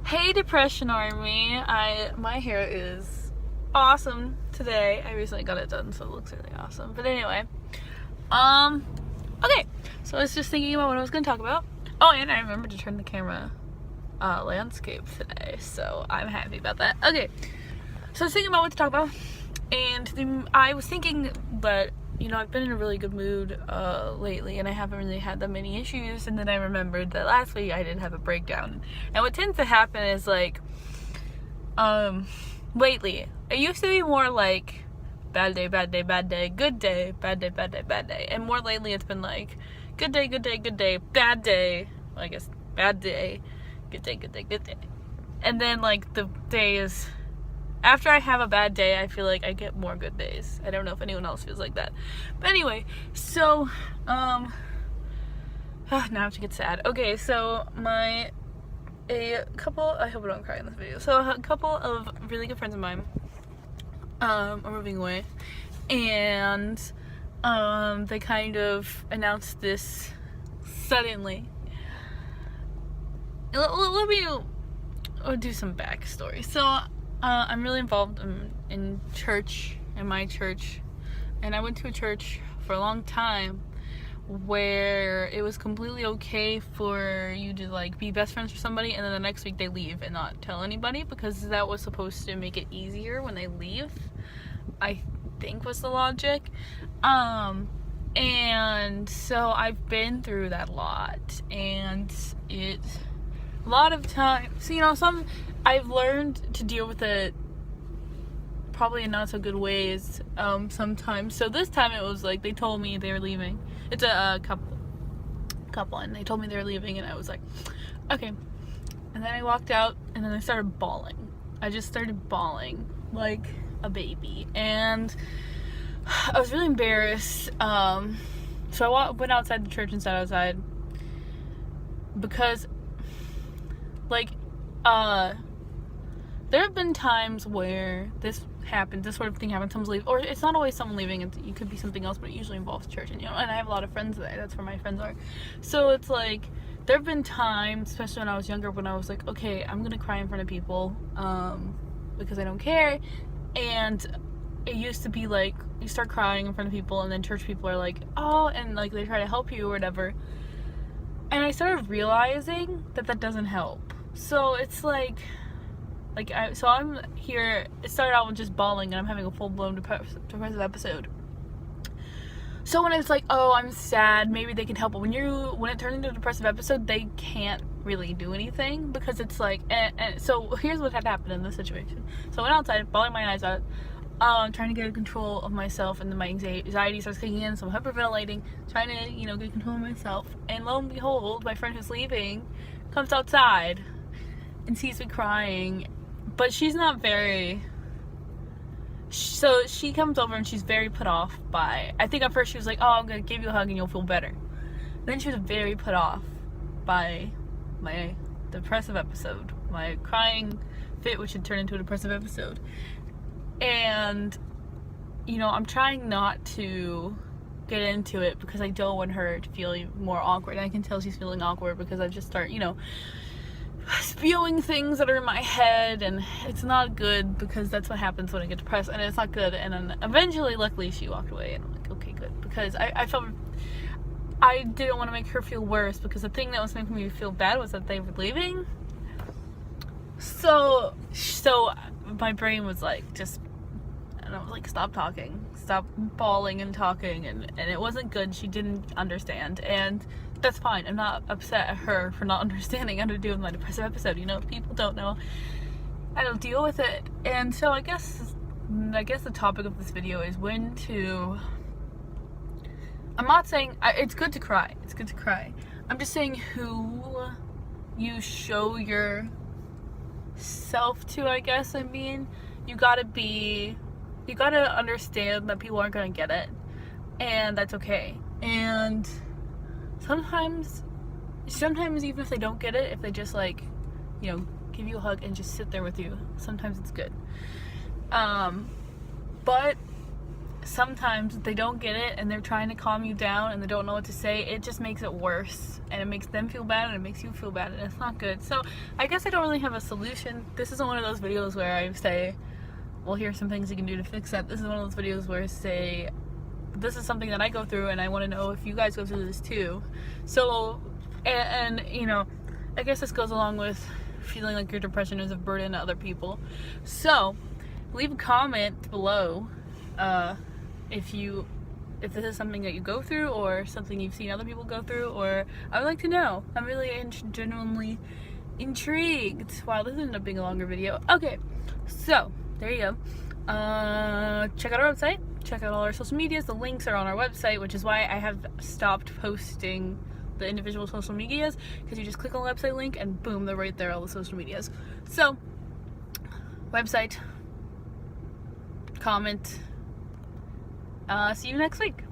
Hey Depression Army, my hair is awesome today. I recently got it done, so it looks really awesome. But anyway, okay. So I was just thinking about what I was gonna talk about. Oh, and I remembered to turn the camera landscape today, so I'm happy about that. Okay, so I was thinking about what to talk about, and I was thinking that I've been in a really good mood lately, and I haven't really had that many issues. And then I remembered that last week I did have a breakdown. And what tends to happen is lately it used to be more like bad day, bad day, bad day, good day, bad day, bad day, bad day. And more lately it's been like good day, good day, good day, bad day. Well, I guess bad day, good day, good day, good day. And then like the days after I have a bad day, I feel like I get more good days. I don't know if anyone else feels like that. But anyway, so, now I have to get sad. Okay, so I hope I don't cry in this video. So a couple of really good friends of mine, are moving away. And, they kind of announced this suddenly. Let me do some backstory. So, I'm really involved in church, in my church, and I went to a church for a long time where it was completely okay for you to like be best friends with somebody and then the next week they leave and not tell anybody, because that was supposed to make it easier when they leave, I think was the logic. And so I've been through that a lot, and a lot of times, I've learned to deal with it probably in not so good ways sometimes. So this time it was like they told me they were leaving. It's a couple, and they told me they were leaving, and I was like, okay. And then I walked out, and then I started bawling. I just started bawling like a baby, and I was really embarrassed. So I went outside the church and sat outside because there have been times where this sort of thing happens, someone's leaving, or it's not always someone leaving, it could be something else, but it usually involves church, and I have a lot of friends there, that's where my friends are. So it's like, there have been times, especially when I was younger, when I was like, okay, I'm gonna cry in front of people, because I don't care, and it used to be like, you start crying in front of people, and then church people are like, oh, and like, they try to help you or whatever, and I started realizing that doesn't help. So it's like I'm here, it started out with just bawling, and I'm having a full-blown depressive episode. So when it's like, oh, I'm sad, maybe they can help, but when it turns into a depressive episode, they can't really do anything, because it's like, and so here's what had happened in this situation. So I went outside, bawling my eyes out, trying to get control of myself, and then my anxiety starts kicking in, so I'm hyperventilating, trying to, get control of myself, and lo and behold, my friend who's leaving comes outside and sees me crying, but she's not so she comes over and she's very put off by, I think at first she was like, oh, I'm gonna give you a hug and you'll feel better. Then she was very put off by my depressive episode, my crying fit, which had turned into a depressive episode. And, I'm trying not to get into it because I don't want her to feel more awkward. And I can tell she's feeling awkward because I just start, spewing things that are in my head, and it's not good, because that's what happens when I get depressed, and it's not good. And then eventually, luckily, she walked away, and I'm like, okay, good, because I felt I didn't want to make her feel worse, because the thing that was making me feel bad was that they were leaving. So my brain was like, stop talking, stop bawling and talking, and it wasn't good. She didn't understand, and that's fine. I'm not upset at her for not understanding how to deal with my depressive episode. People don't know how to deal with it. And so I guess the topic of this video is when to, I'm not saying, it's good to cry. It's good to cry. I'm just saying who you show your self to, I guess. You gotta understand that people aren't gonna get it, and that's okay. And sometimes even if they don't get it, if they just give you a hug and just sit there with you, sometimes it's good. But sometimes they don't get it and they're trying to calm you down and they don't know what to say, it just makes it worse, and it makes them feel bad and it makes you feel bad, and it's not good. So I guess I don't really have a solution. This isn't one of those videos where I say, well, here's some things you can do to fix that. This is one of those videos where I say, this is something that I go through and I want to know if you guys go through this too. So, and you know, I guess this goes along with feeling like your depression is a burden to other people. So leave a comment below if this is something that you go through or something you've seen other people go through, or I would like to know. I'm really genuinely intrigued. Wow, this ended up being a longer video. Okay, so there you go. Check out our website, check out all our social medias. The links are on our website, which is why I have stopped posting the individual social medias, because you just click on the website link and boom, they're right there, all the social medias. So website, comment, see you next week.